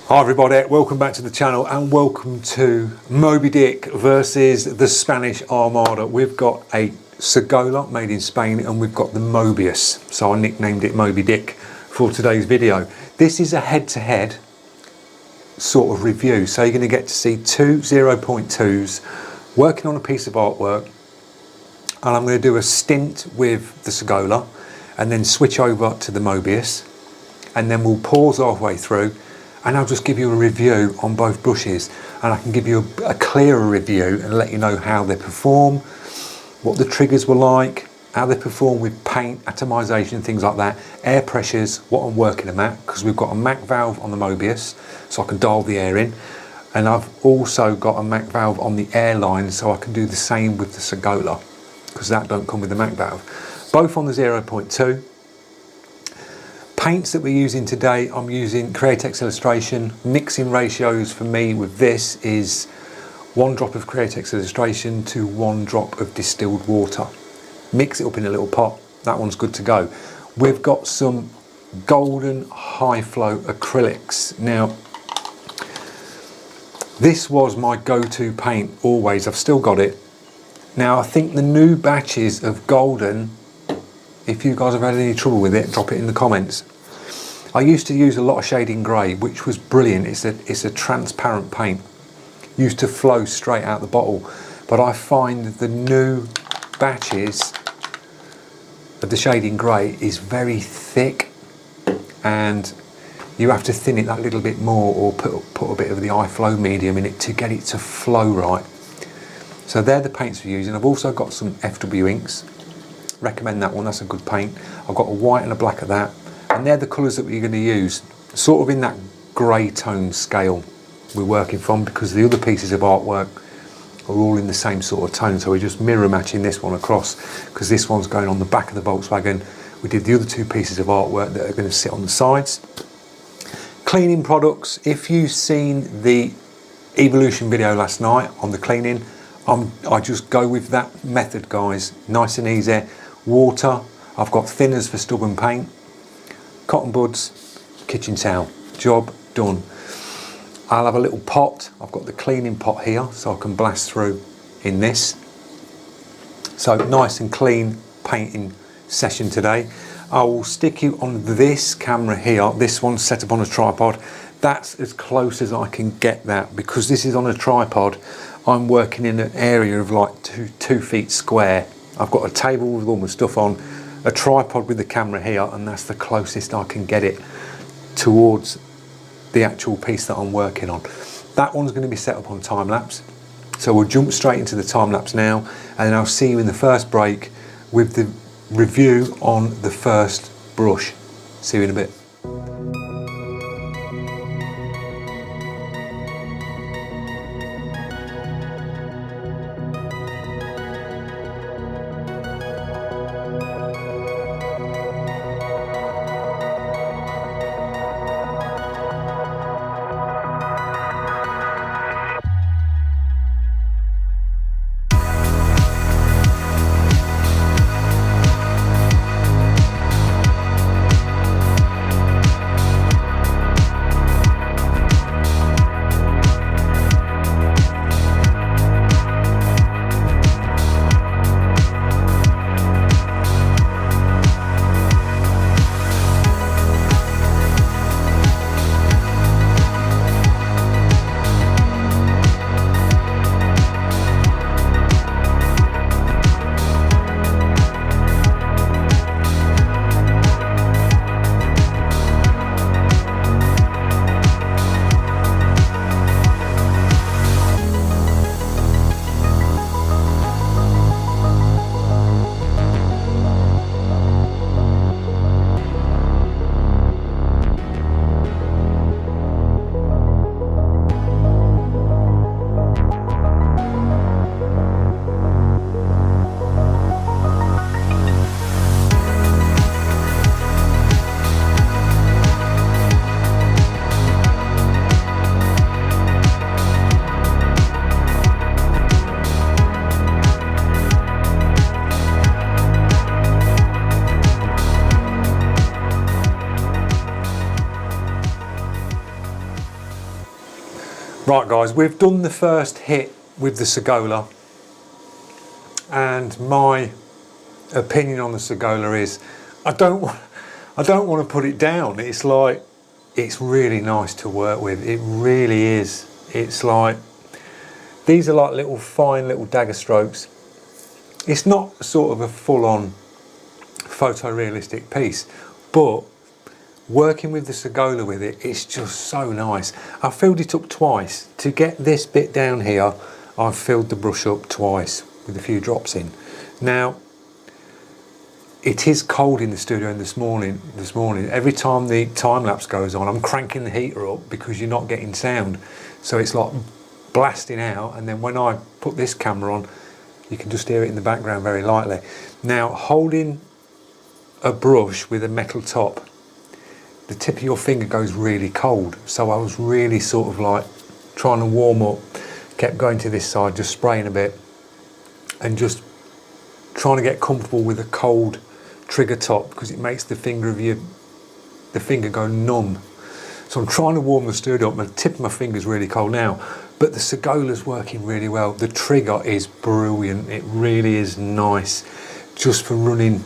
Hi everybody, welcome back to the channel and welcome to Moby Dick versus the Spanish Armada. We've got a Sagola made in Spain and we've got the Mobius. So I nicknamed it Moby Dick for today's video. This is a head-to-head sort of review. So you're going to get to see two 0.2s working on a piece of artwork. And I'm going to do a stint with the Sagola and then switch over to the Mobius. And then we'll pause halfway through and I'll just give you a review on both brushes, and I can give you a clearer review and let you know how they perform, what the triggers were like, how they perform with paint, atomization, things like that, air pressures, what I'm working them at, because we've got a Mac valve on the Mobius so I can dial the air in, and I've also got a Mac valve on the airline so I can do the same with the Sagola because that don't come with the Mac valve. Both on the 0.2. Paints that we're using today, I'm using Createx Illustration. Mixing ratios for me with this is 1 drop of Createx Illustration to 1 drop of distilled water. Mix it up in a little pot, that one's good to go. We've got some golden high flow acrylics. Now, this was my go-to paint always, I've still got it. Now I think the new batches of golden, if you guys have had any trouble with it, drop it in the comments. I used to use a lot of shading grey, which was brilliant. It's a transparent paint. Used to flow straight out the bottle. But I find the new batches of the shading grey is very thick and you have to thin it that little bit more or put a bit of the high flow medium in it to get it to flow right. So they're the paints we're using. I've also got some FW inks. Recommend that one, that's a good paint. I've got a white and a black of that, and they're the colours that we're going to use, sort of in that grey tone scale we're working from, because the other pieces of artwork are all in the same sort of tone, so we're just mirror matching this one across because this one's going on the back of the Volkswagen. We did the other two pieces of artwork that are going to sit on the sides. Cleaning products, if you've seen the Evolution video last night on the cleaning, I just go with that method, guys, nice and easy. Water, I've got thinners for stubborn paint, cotton buds, kitchen towel, job done. I'll have a little pot, I've got the cleaning pot here so I can blast through in this. So nice and clean painting session today. I will stick you on this camera here, this one's set up on a tripod. That's as close as I can get that, because this is on a tripod. I'm working in an area of like 2 feet square. I've got a table with all my stuff on, a tripod with the camera here, and that's the closest I can get it towards the actual piece that I'm working on. That one's going to be set up on time lapse. So we'll jump straight into the time lapse now, and then I'll see you in the first break with the review on the first brush. See you in a bit. Right guys, we've done the first hit with the Sagola, and my opinion on the Sagola is I don't want to put it down. It's like, it's really nice to work with. It really is. It's like, these are like little fine little dagger strokes. It's not sort of a full-on photorealistic piece, but working with the Sagola with it, it's just so nice. I filled it up twice. To get this bit down here, I've filled the brush up twice with a few drops in. Now, it is cold in the studio this morning. Every time the time-lapse goes on, I'm cranking the heater up because you're not getting sound. So it's like blasting out, and then when I put this camera on, you can just hear it in the background very lightly. Now, holding a brush with a metal top, the tip of your finger goes really cold. So I was really sort of like trying to warm up, kept going to this side, just spraying a bit, and just trying to get comfortable with a cold trigger top, because it makes the finger go numb. So I'm trying to warm the studio up. The tip of my finger is really cold now, but the Sagola's working really well. The trigger is brilliant. It really is nice, just for running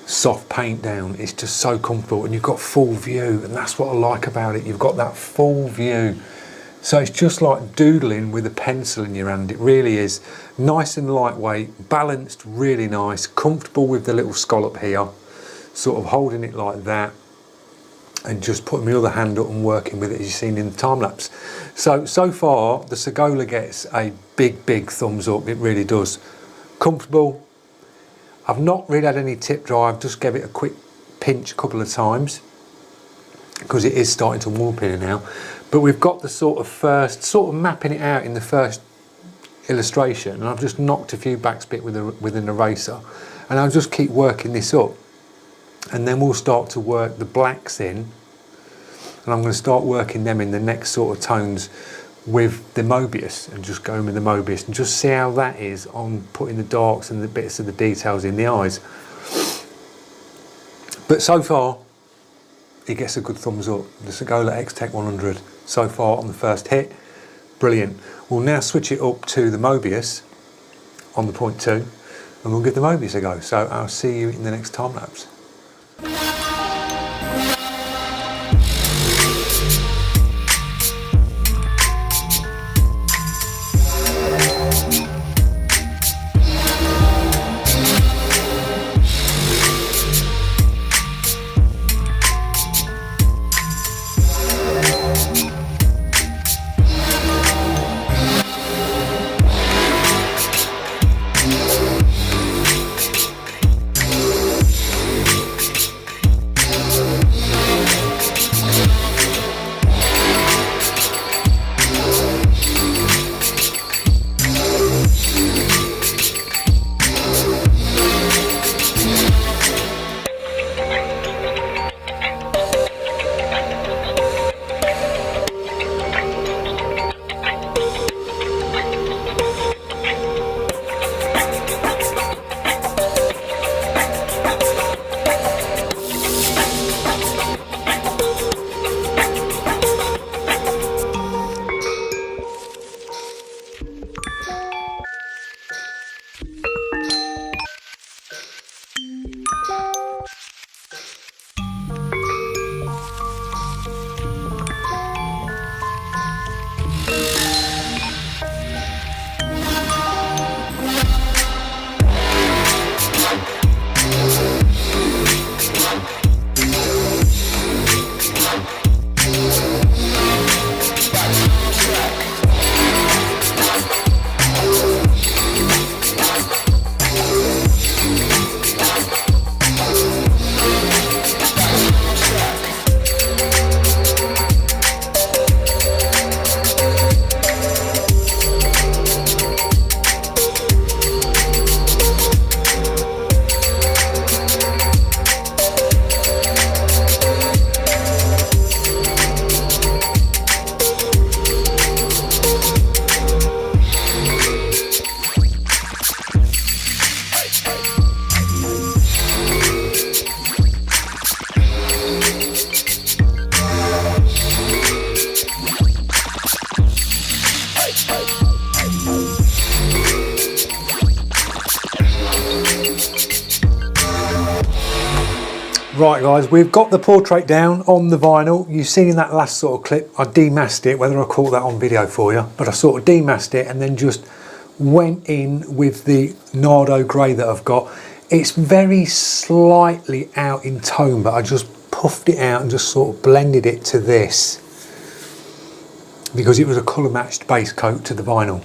soft paint down. It's just so comfortable, and you've got full view, and that's what I like about it. You've got that full view. So it's just like doodling with a pencil in your hand. It really is nice and lightweight, balanced, really nice, comfortable with the little scallop here, sort of holding it like that, and just putting my other hand up and working with it, as you've seen in the time lapse. So far the Sagola gets a big thumbs up. It really does. Comfortable. I've not really had any tip dry. I've just gave it a quick pinch a couple of times because it is starting to warm up in now. But we've got the sort of mapping it out in the first illustration, and I've just knocked a few backspit with an eraser, and I'll just keep working this up, and then we'll start to work the blacks in, and I'm going to start working them in the next sort of tones with the Mobius, and just going with the Mobius and just see how that is on putting the darks and the bits of the details in the eyes. But so far it gets a good thumbs up. The Sagola X-Tech 100 so far on the first hit, brilliant. We'll now switch it up to the Mobius on the 0.2, and we'll give the Mobius a go. So I'll see you in the next time lapse. Right guys, we've got the portrait down on the vinyl. You've seen in that last sort of clip, I demasked it, whether I caught that on video for you, but I sort of demasked it and then just went in with the Nardo grey that I've got. It's very slightly out in tone, but I just puffed it out and just sort of blended it to this because it was a colour matched base coat to the vinyl.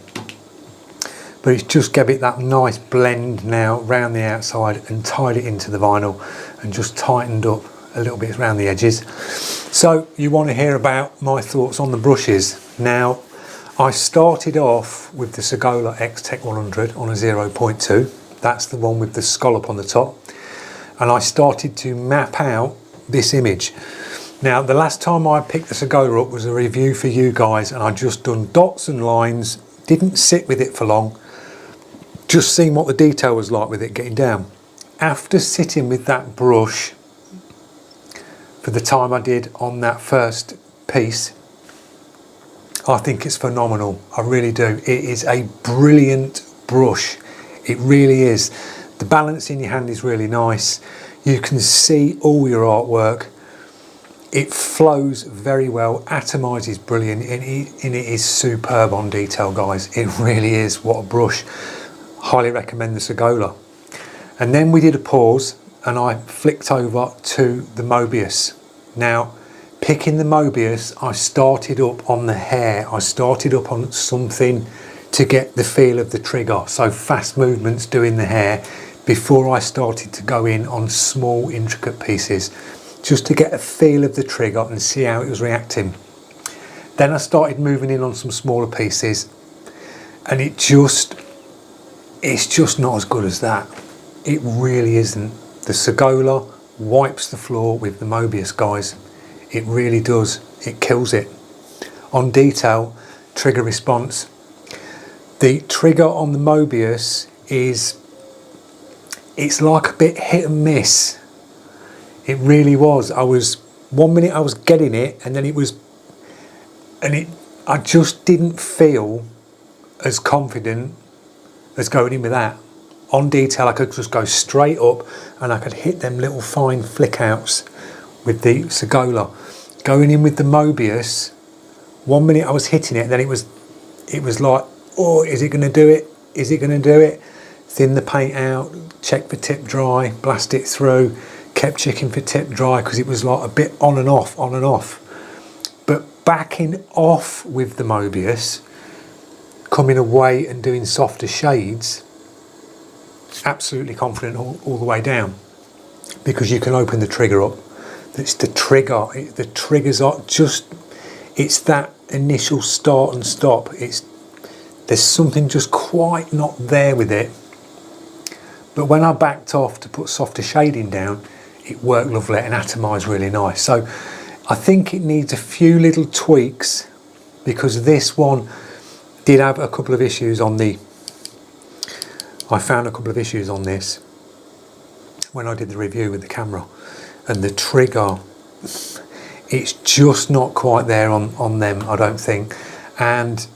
But it's just gave it that nice blend now round the outside and tied it into the vinyl and just tightened up a little bit around the edges. So you want to hear about my thoughts on the brushes. Now, I started off with the Sagola X-Tech 100 on a 0.2. That's the one with the scallop on the top. And I started to map out this image. Now, the last time I picked the Sagola up was a review for you guys, and I just done dots and lines, didn't sit with it for long, just seeing what the detail was like with it getting down. After sitting with that brush for the time I did on that first piece, I think it's phenomenal. I really do. It is a brilliant brush. It really is. The balance in your hand is really nice. You can see all your artwork. It flows very well. Atomize is brilliant, and it is superb on detail, guys. It really is. What a brush. Highly recommend the Sagola. And then we did a pause and I flicked over to the Mobius. Now, picking the Mobius, I started up on the hair. I started up on something to get the feel of the trigger. So fast movements doing the hair before I started to go in on small intricate pieces, just to get a feel of the trigger and see how it was reacting. Then I started moving in on some smaller pieces, and it's just not as good as that. It really isn't. The Sagola wipes the floor with the Mobius, guys. It really does. It kills it. On detail, trigger response. The trigger on the Mobius it's like a bit hit and miss. It really was. One minute I was getting it, and then I just didn't feel as confident as going in with that. On detail, I could just go straight up and I could hit them little fine flick outs with the Sagola. Going in with the Mobius, one minute I was hitting it, and then it was like, oh, is it going to do it? Is it going to do it? Thin the paint out, check for tip dry, blast it through, kept checking for tip dry because it was like a bit on and off, on and off. But backing off with the Mobius, coming away and doing softer shades, absolutely confident all the way down, because you can open the trigger up. It's the trigger. The triggers are just, it's that initial start and stop. There's something just quite not there with it. But when I backed off to put softer shading down, it worked lovely and atomized really nice. So I think it needs a few little tweaks, because this one did have a couple of issues on I found a couple of issues on this when I did the review with the camera, and the trigger, it's just not quite there on them, I don't think. And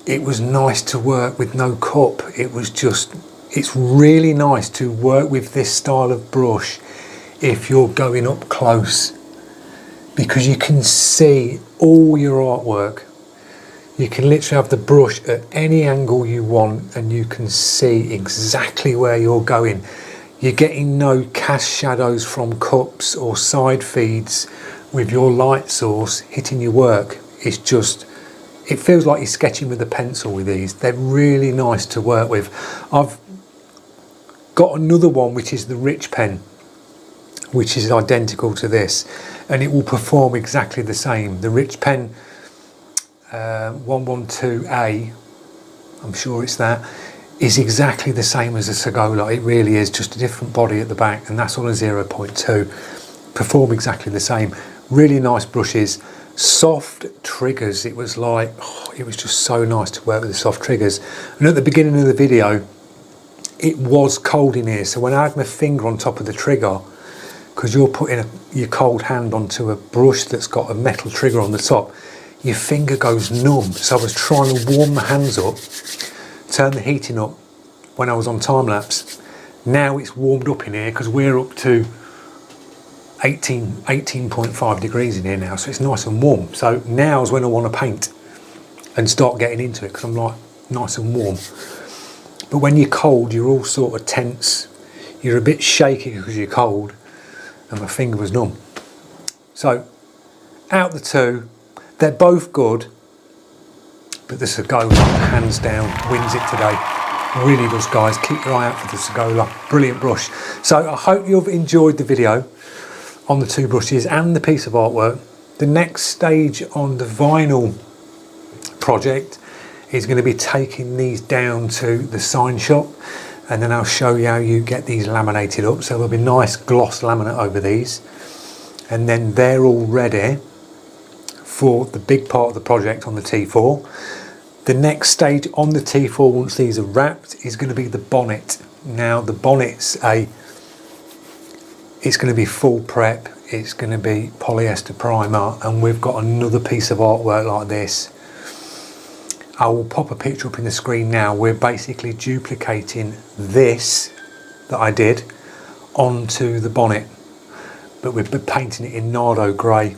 it was nice to work with no cup. It's really nice to work with this style of brush if you're going up close, because you can see all your artwork. You can literally have the brush at any angle you want and you can see exactly where you're going. You're getting no cast shadows from cups or side feeds with your light source hitting your work. It feels like you're sketching with a pencil with these. They're really nice to work with. I've got another one which is the Rich pen, which is identical to this, and it will perform exactly the same. The Rich pen 112A, I'm sure it's that, is exactly the same as a Sagola. It really is, just a different body at the back, and that's on a 0.2. Perform exactly the same. Really nice brushes, soft triggers. It was like, it was just so nice to work with the soft triggers. And at the beginning of the video, it was cold in here, so when I had my finger on top of the trigger, because you're putting your cold hand onto a brush that's got a metal trigger on the top, your finger goes numb. So I was trying to warm my hands up, turn the heating up when I was on time lapse. Now it's warmed up in here because we're up to 18.5 degrees in here now, so it's nice and warm. So now's when I want to paint and start getting into it, because I'm like nice and warm. But when you're cold, you're all sort of tense. You're a bit shaky because you're cold, and my finger was numb. So out the two, they're both good, but the Sagola, hands down, wins it today. Really does, guys. Keep your eye out for the Sagola. Brilliant brush. So I hope you've enjoyed the video on the two brushes and the piece of artwork. The next stage on the vinyl project is going to be taking these down to the sign shop, and then I'll show you how you get these laminated up. So there'll be nice gloss laminate over these, and then they're all ready for the big part of the project on the T4. The next stage on the T4, once these are wrapped, is going to be the bonnet. Now the bonnet's it's going to be full prep, it's going to be polyester primer, and we've got another piece of artwork like this. I will pop a picture up in the screen now. We're basically duplicating this that I did onto the bonnet, but we're painting it in Nardo grey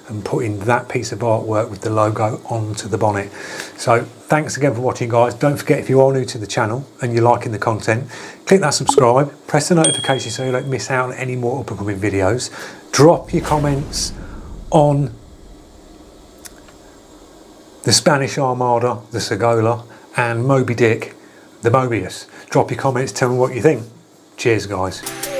and putting that piece of artwork with the logo onto the bonnet. So thanks again for watching, guys. Don't forget, if you are new to the channel and you're liking the content, click that subscribe, press the notification so you don't miss out on any more upcoming videos. Drop your comments on the Spanish Armada, the Sagola, and Moby Dick, the Mobius. Drop your comments, tell me what you think. Cheers, guys.